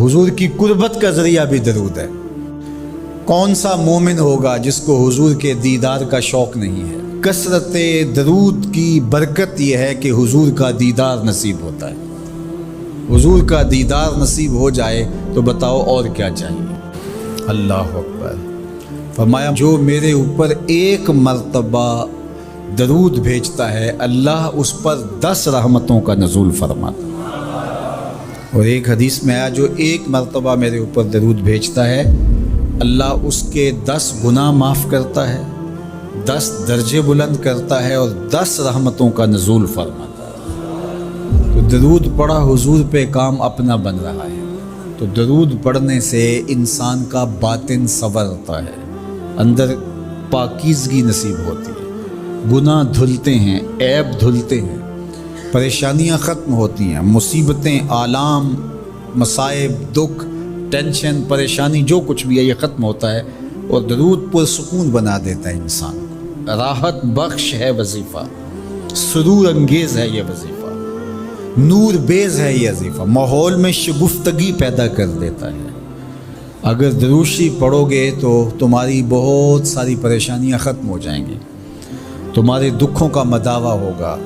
हुजूर की कुर्बत का ज़रिया भी दरूद है। कौन सा मोमिन होगा जिसको हुजूर के दीदार का शौक़ नहीं है। कसरत दरूद की बरकत यह है कि हुजूर का दीदार नसीब होता है। हुजूर का दीदार नसीब हो जाए तो बताओ और क्या चाहिए। अल्लाह अकबर। फरमाया जो मेरे ऊपर एक मर्तबा दरूद भेजता है अल्लाह उस पर 10 रहमतों का नज़ूल फरमाता है। और एक हदीस में आया जो एक मर्तबा मेरे ऊपर दरूद भेजता है अल्लाह उसके 10 गुनाह माफ़ करता है, 10 दर्जे बुलंद करता है और 10 रहमतों का नज़ूल फरमाता है। तो दरूद पढ़ा हुजूर पे काम अपना बन रहा है। तो दरूद पढ़ने से इंसान का बातिन संवरता है, अंदर पाकीज़गी नसीब होती है, गुनाह धुलते हैं, ऐब धुलते हैं, परेशानियां ख़त्म होती हैं, मुसीबतें, आलाम, मसाइब, दुख, टेंशन, परेशानी जो कुछ भी है ये ख़त्म होता है। और दरूद पुरसुकून बना देता है इंसान को। राहत बख्श है वजीफ़ा, सुरूर अंगेज़ है ये वजीफ़ा, नूर बेज़ है ये वजीफ़ा, माहौल में शगुफ्तगी पैदा कर देता है। अगर दरूद शरीफ पढ़ोगे तो तुम्हारी बहुत सारी परेशानियां ख़त्म हो जाएंगी, तुम्हारे दुखों का मदावा होगा,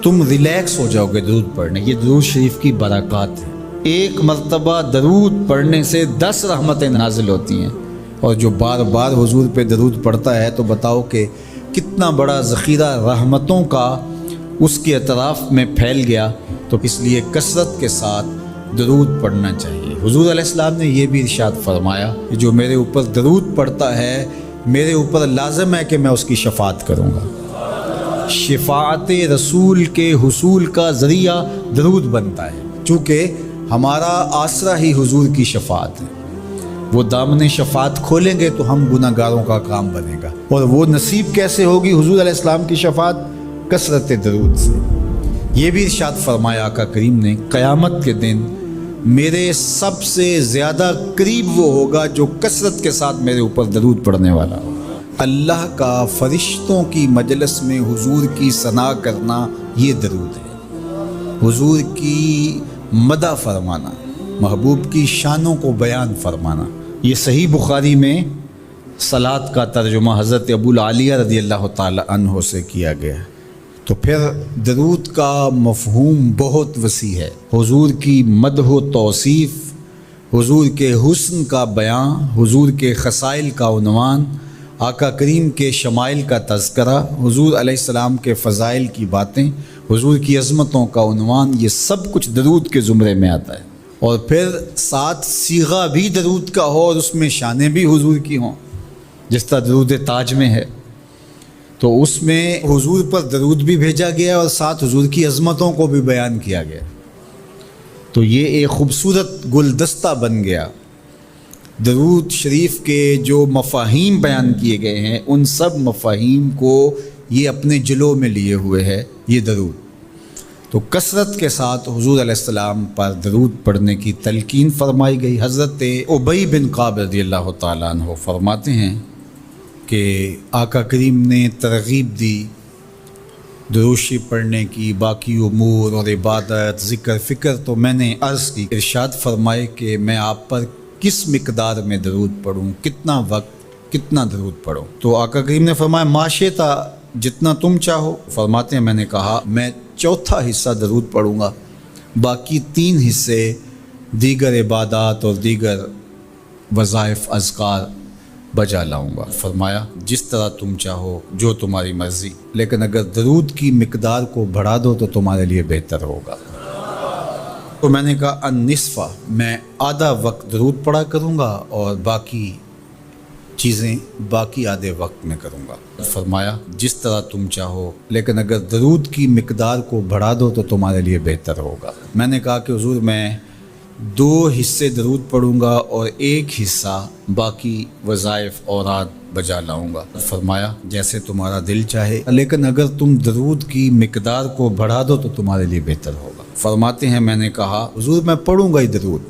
तुम रिलैक्स हो जाओगे दरूद पढ़ने। ये दरूद शरीफ की बरक़ात है। एक मर्तबा दरूद पढ़ने से 10 रहमतें नाजिल होती हैं। और जो बार बार हुजूर पे दरूद पढ़ता है तो बताओ कि कितना बड़ा ज़ख़ीरा रहमतों का उसके अतराफ़ में फैल गया। तो इसलिए कसरत के साथ दरूद पढ़ना चाहिए। हुजूर अलैहिस्सलाम ने यह भी इरशाद फरमाया कि जो मेरे ऊपर दरूद पढ़ता है मेरे ऊपर लाज़िम है कि मैं उसकी शफ़ाअत करूँगा। शफ़ाअत रसूल के हुसूल का ज़रिया दरूद बनता है। चूँकि हमारा आसरा ही हुजूर की शफ़ाअत है। वो दामन शफ़ाअत खोलेंगे तो हम गुनाहगारों का काम बनेगा। और वो नसीब कैसे होगी हुजूर अलैहिस्सलाम की शफ़ाअत? कसरत दरूद से। ये भी इरशाद फरमाया आका करीम ने क़यामत के दिन मेरे सबसे ज़्यादा करीब वो होगा जो कसरत के साथ मेरे ऊपर दरूद पढ़ने वाला हो। अल्लाह का फ़रिश्तों की मजलिस में हुजूर की सना करना ये दरूद है। हुजूर की मदा फरमाना, महबूब की शानों को बयान फरमाना। ये सही बुखारी में सलात का तर्जुमा हज़रत अबू आलिया रज़ियल्लाहु ताला अन्हो से किया गया है। तो फिर दरूद का मफ़हूम बहुत वसी है। हुजूर की मदह तौसीफ़, हुजूर के हुस्न का बयान, हुजूर के ख़साइल का उन्वान, आका करीम के शमाइल का तज़करा, हुजूर अलैहिस्सलाम के फ़ज़ाइल की बातें, हुजूर की अज़मतों का उन्वान, ये सब कुछ दरूद के ज़ुमरे में आता है। और फिर साथ सीगा भी दरूद का हो और उसमें शाने भी हुजूर की हों, जिस तरह दरूद ताज में है। तो उसमें हुजूर पर दरूद भी भेजा गया और साथ हुजूर की अज़मतों को भी बयान किया गया। तो ये एक ख़ूबसूरत गुलदस्ता बन गया। दरूद शरीफ के जो मफ़ाहीम बयान किए गए हैं उन सब मफ़ाहीम को ये अपने जलो में लिए हुए है ये दरूद। तो कसरत के साथ हुजूर अलैहिस्सलाम पर दरूद पढ़ने की तलकीन फरमाई गई। हज़रत उबई बिन काब रज़ियल्लाहु ताला अन्हु फरमाते हैं कि आका करीम ने तरग़ीब दी दरूद शरीफ पढ़ने की, बाकी उमूर और इबादत, ज़िक्र, फ़िक्र। तो मैंने अर्ज़ की, इरशाद फरमाए कि मैं आप पर किस मिक़दार में दरूद पढ़ूँ, कितना वक्त, कितना दरूद पढ़ूँ। तो आका करीम ने फरमाया माशेता, जितना तुम चाहो। फरमाते हैं मैंने कहा मैं चौथा हिस्सा दरूद पढ़ूँगा, बाकी 3 हिस्से दीगर इबादत और दीगर वज़ाइफ अज़कार बजा लाऊँगा। फरमाया जिस तरह तुम चाहो, जो तुम्हारी मर्ज़ी, लेकिन अगर दरूद की मिक़दार को बढ़ा दो तो तुम्हारे लिए बेहतर होगा। तो मैंने कहा अन्निस्फ़ा, मैं आधा वक्त दरूद पढ़ा करूँगा और बाकी चीज़ें बाकी आधे वक्त में करूँगा। फरमाया जिस तरह तुम चाहो, लेकिन अगर दरूद की मिक़दार को बढ़ा दो तो तुम्हारे लिए बेहतर होगा। मैंने कहा कि हुजूर मैं 2 हिस्से दरूद पढ़ूँगा और 1 हिस्सा बाकी वज़ाइफ औरात बजा लाऊँगा। फरमाया जैसे तुम्हारा दिल चाहे, लेकिन अगर तुम दरूद की मिक़दार को बढ़ा दो तो तुम्हारे लिए बेहतर होगा। फरमाते हैं मैंने कहा हुजूर मैं पढ़ूँगा ही दरूद,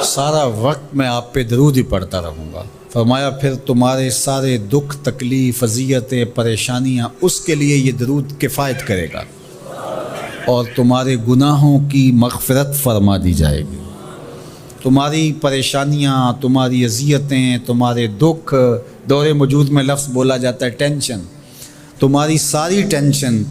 सारा वक्त मैं आप पे दरूद ही पढ़ता रहूँगा। फरमाया फिर तुम्हारे सारे दुख, तकलीफ़, अज़ियतें, परेशानियाँ, उसके लिए ये दरूद किफ़ायत करेगा और तुम्हारे गुनाहों की मग़फ़िरत फरमा दी जाएगी। تمہاری پریشانیاں، تمہاری اذیتیں، تمہارے دکھ، دور موجود میں لفظ بولا جاتا ہے ٹینشن، تمہاری ساری ٹینشن